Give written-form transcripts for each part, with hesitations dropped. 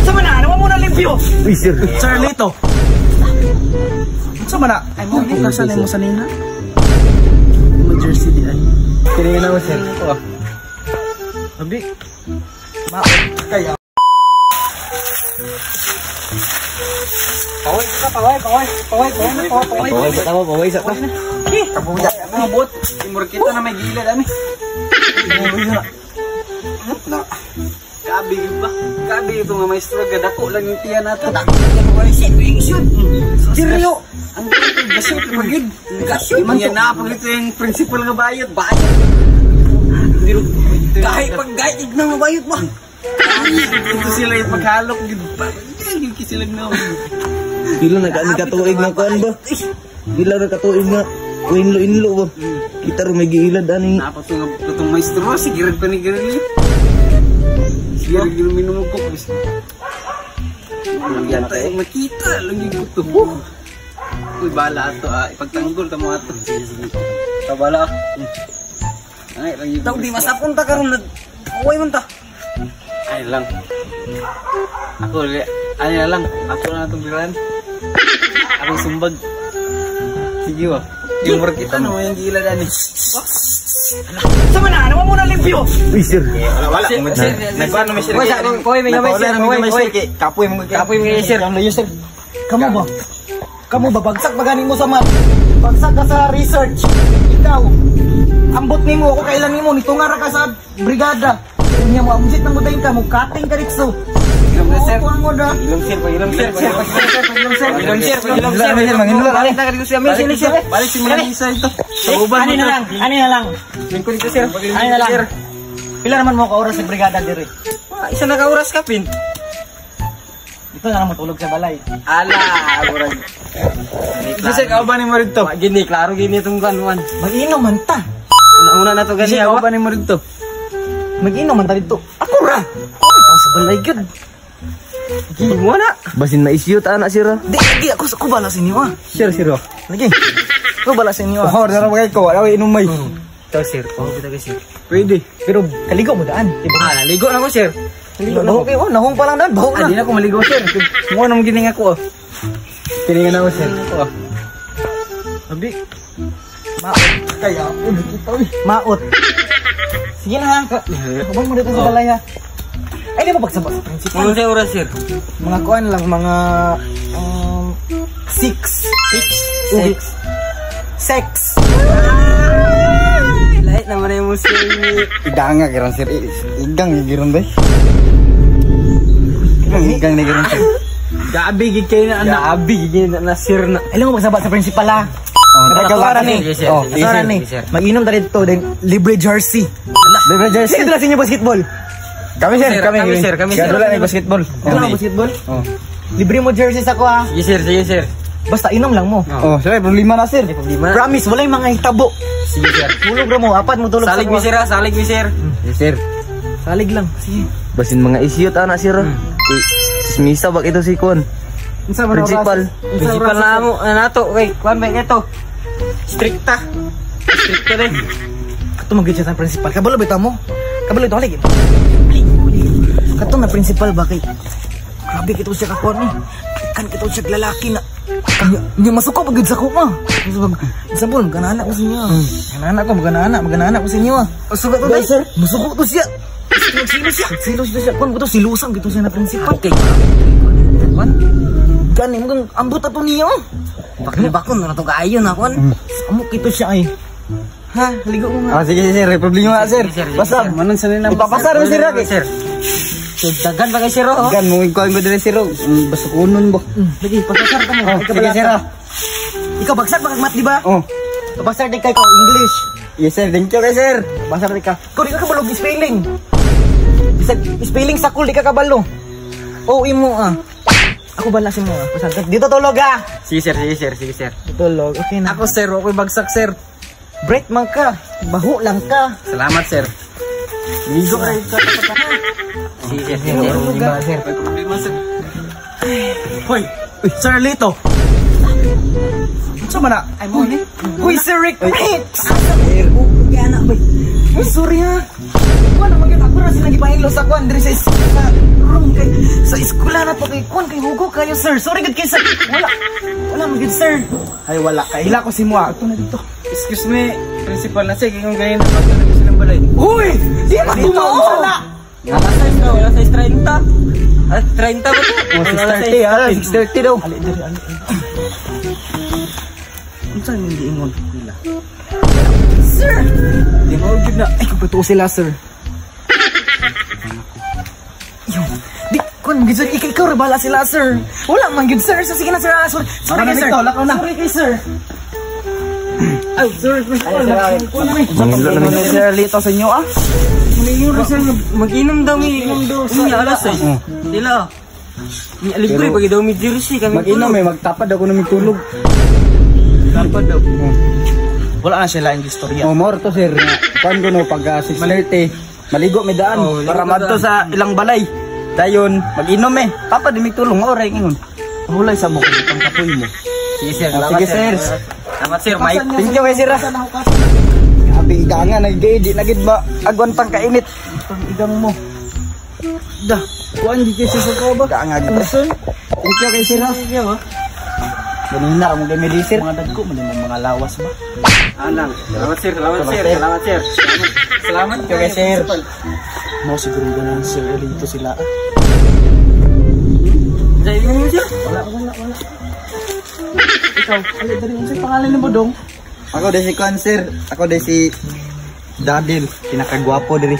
Sama na, naman muna limpyo. Uy, sir. Sir, Lito. Sama na. Ay mo, bukasan mo sa nina. Mo jersey di ay. Kiringin ako, sir. Abi. Maot kaya. Paway ka, paway. Paway sa ta. Kabuya, abot. Timur kita na may gilid ani. Gabi ba? Gabi ito nga maestro, gadako lang yung tiyan nato. Seryo! Ang gasyo, pagid. Gasyo, yan na, pag ito yung principal nga bayad. Kahit pag gait, ignan nga bayad ba? Ito sila yung paghalok. Yung kisilag na. Dilo nagkatuig na kuan ba? Dilo nagkatuig na inlo ba? Kita rin may giilad ani. Napatungab itong maestro, sigiran pa ni Giril. Sigiran yung minumugkok. Yan tayo makita, lang yung gusto. Uy, bala ato, ipagtanggol ka mo ato. Kabala ako. Ay, lang yung gusto. Di masapon ta karon na, away man ta. Ay lang. Ako na itong bilan. Ako sumbag. Sige ba? Yung work kita no, yung gila dani. Sama na, naman muna limpyo. Uy, sir. Wala. Nagpaano may sir. Koy, may sir. Kapoy mo sir. Sir. Kamu ba? Bagsak ba ganing mo sa math? Bagsak ka sa research. Ikaw. Ambot nimo ako kailan nimo nitungar ka sa brigada. Kunya mo amjit nang mudayin ka mo cutting ka ritso. Ilong sir. Balik si Manisa ito. Ani na lang. Lingkod dito sir. Ani na lang. Pila naman mo ka oras sa brigada diri? Isa na ka oras ka pin. Ito na naman tulog sa balay. Ala, agurag. Kasi kauban mo rito. Gini, klaro gini itong kanuan. Mag-inom man ta. Una na to gani. Kauban mo rito. Mag-inom man ta dito. Ako ra. Ikaw sa balay gud. Gimo na. Basin na isyu ta anak sira. Di ako bala sa inyo. Sir. Lagi. Ako bala sa inyo. Oh, dara bagay ko. Wala inom may. Ito sir, kita guys sir. Pwede. Pero kaligo mo daan. Naligo na ko sir. Naligo na ko. Nahong pa lang daan, baho na. Hindi na ako maligo sir. Mo nang gining ako. Kiringin ako, sir. Abi. Maot kaya. Maot. Sige na ha. Kabang mo dito sa balay ha. Ay, di ba pagsabot sa principal? Ano siya oras, sir? Mga kuan lang, mga 6. Sex. Lahat naman yung muslim ni... Igang nga kiran, sir. Igang nga kiran, bay. Igang nga kiran, sir. Gabi gig kayo na anak. Gabi gig na sir na. Alam mo magsabat sa principal ha? Nakakawara ni. Mag-inom tayo dito. Libre jersey. Libre jersey? Sige dala sa inyo basketball. Kami sir. Wala na basketball. Wala na basketball? Libre mo jersey sa ko ha? Sige sir. Basta inom lang mo. Oh, sir, problema na sir. Promise, wala yung mga hitabo. Sige sir. Tulog na mo, apat mo tulog. Salig mi sir. Yes sir. Salig lang. Sige. Basin mga issue ta na sir. Misa bak ito si Kon. Principal na mo nato kay kuan ba ito. Stricta din. Kato mag-get sa principal. Kabalo bitaw mo. Kabalo ito halig. Kato na principal bakit? Grabe kito siya kakuan ni. Kan kito siya lalaki na. Nya masuko pagid sa ko ma. Sabon kanana ko sa inyo. Magana ko sa inyo. Sugat to sir. Musuko to siya. Silo siya. Kon ko to silusang gitu siya na principal. Okay. Kon. Gani mo ambot ato niyo. Bakon na to kaayo na kon. Amok kito siya ay. Ha, ligo mo nga. Sige sir, problema nga sir. Basta manon sa nina. Ipapasar mo sir. Dagan ba kay sir? Dagan mo ikuan ko dire sir. Basta kunon bo. Lagi pasar ka mo. Sige sir. Ikaw bagsak ba mat di ba? Oh. Pasar di kay ko English. Yes sir, thank you kay sir. Pasar di ka. Ko di ka kabalo spelling. Spelling sa cool di ka kabalo. Oh, imo Ako bala si mo Pasar dito tulog Sige sir. Tulog. Okay na. Ako sir, okay bagsak sir. Break man ka. Baho lang ka. Salamat sir. Ligo ka sa Sige sir. Problema sir. Hoy, Sir Lito. Sa mana? Ay mo ni. Uy, Sir Rick. Ay, sorry ha. kuan naman yun. Ako na sila gipahilo sa kuan diri sa room kay sa eskwela na to kay kuan kay hugo kayo sir. Sorry gud kay sir. Wala man gud sir. Ay wala kahila ko si mo. Ato na dito. Excuse me, principal na sige kung ganyan na pagkakas silang balay. Uy! Di ba tumaon sana? Wala size daw, wala size 30. At 30 ba to? Oh, 630 ha, 630 daw. Ali diri ali. Unsa hindi ingon nila? Sir! Di mo gud na. Ay kapato sila sir. Yo, di kun gid sir ikaw ra bala sila sir. Wala man gid sir. Sige na sir. Sorry kay sir. Sorry kay sir. Ay, sir, Mangilo na ni Sir Lito sa inyo ah. Mag-inom daw sa alas eh. Sila. Ni alibre pag daw mi jersey kami. mag-inom magtapad ako na mitulog. Tapad daw. Wala na sila ang istorya. Oh, more to sir. Kuan ko no pag 6:30 maligo mi daan para madto sa ilang balay. Dayon mag-inom tapad di mi tulong oray ingon. Hulay sa mo kung pang kapoy mo. Sige sir, sige sir. Salamat sir, Mike. Thank you sir. Abi igangan nagdi na gid ba agwan pang kainit. Pang igang mo. Da, kuan di kasi sa ko ba? Kaangag. Thank you kay sir. Ganina mo kay mi sir. Mga dagko man mga lawas ba? Anang. Salamat sir, salamat sir. Salamat sir. Salamat kay sir. Mo siguro ganun sir dito sila. Dai mo sir. Wala. Ikaw, ali dari unsa pangalan mo dong? Ako si Kwan sir. Ako si Dadil, pinakagwapo diri.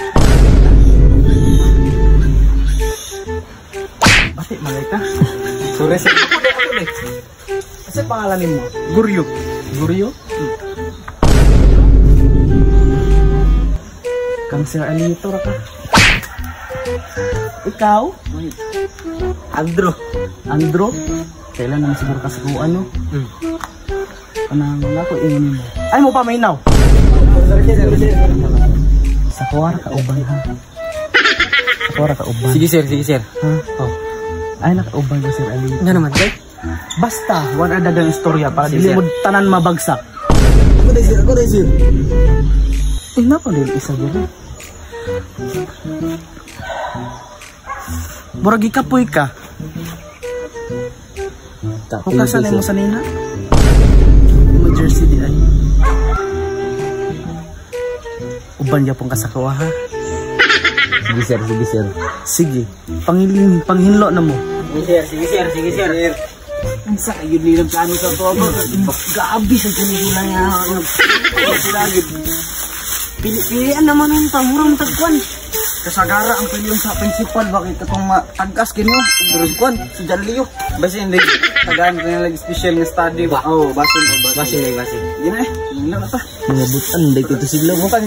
Basta malay ka. Sorry sir. Ako de. Asa pangalan mo? Guryo. Guryo? Kang Sir Alito ra ka. Ikaw? Andro? Kailan naman siguro ka sa kung ano? Anong wala ko ingon mo? Ay mo pa minaw. Sa kuwara ka uban ha. Sa kuwara ka uban. Sige sir. Ha? Oh. Ay nakauban ko Sir Alito. Nga naman kay. Basta, wala na dagang istorya para Sige, dili mo tanan mabagsak. Ako dai sir. Tingnan pa din isa dito. Murag ikapoy ka. Hukasan mo sa nina. Mo jersey di ay. Uban ya pong kasakawa ha. Sige sir. Sige, panghinlo na mo. Sige sir. Ang sa kayo nilang plano sa to ba? Gabi sa kanila nga. Pilihan naman ang tamurang tagkuan. Kasagara ang pilyon sa principal. Bakit itong matagkas kinyo? Durugkuan, si Janlio. Basi hindi tagaan ko na lagi special na study ba? Oo, basin. Hindi na Hindi na pa. Mga butan, dito sila. Butan.